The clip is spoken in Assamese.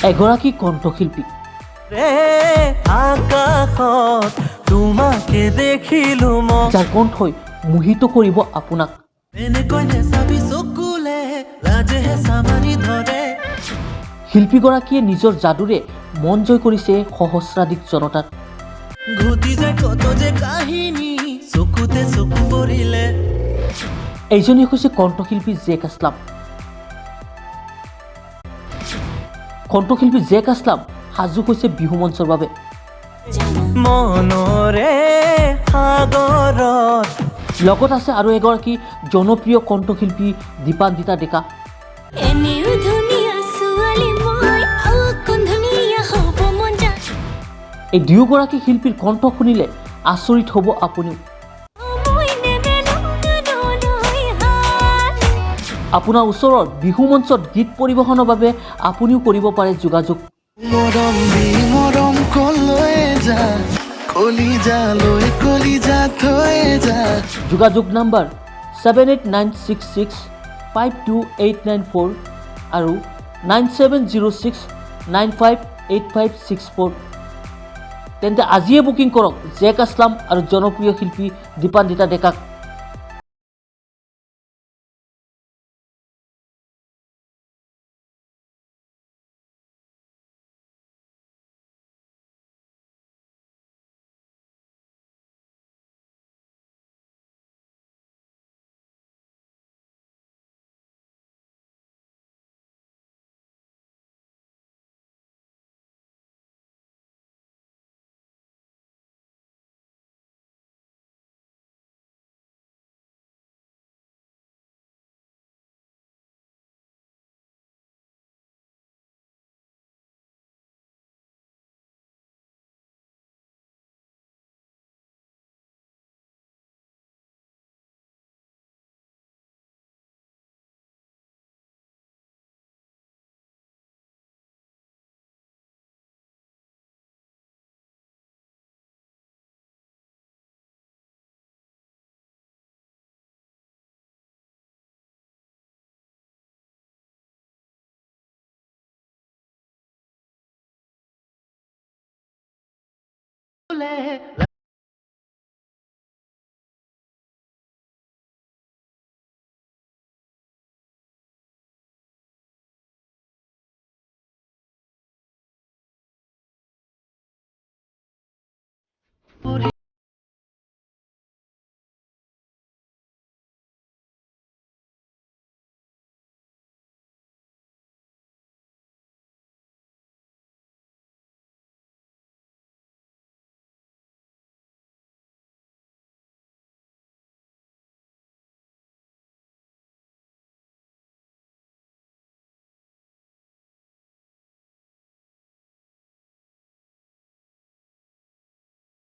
এগৰাকী কণ্ঠশিল্পী যাৰ কণ্ঠই মোহিত কৰিব আপোনাক। শিল্পীগৰাকীয়ে নিজৰ যাদুৰে মন জয় কৰিছে সহস্ৰাধিক জনতাত। এইজনেই হৈছে কণ্ঠশিল্পী জেক আসলাম। কণ্ঠশিল্পী জেক আসলাম সাজু হৈছে বিহু মঞ্চৰ বাবে। লগত আছে আৰু এগৰাকী জনপ্ৰিয় কণ্ঠশিল্পী দীপান্বিতা ডেকা। এই দুয়োগৰাকী শিল্পীৰ কণ্ঠ শুনিলে আচৰিত হ'ব আপুনিও। আপোনাৰ ওচৰৰ বিহু মঞ্চত গীত পৰিৱেশনৰ বাবে আপুনিও কৰিব পাৰে যোগাযোগ। যোগাযোগ নাম্বাৰ 7896652894 আৰু 9706958564। তেন্তে আজিয়ে বুকিং কৰক জেক আসলাম আৰু জনপ্ৰিয় শিল্পী দীপান্বিতা ডেকাক।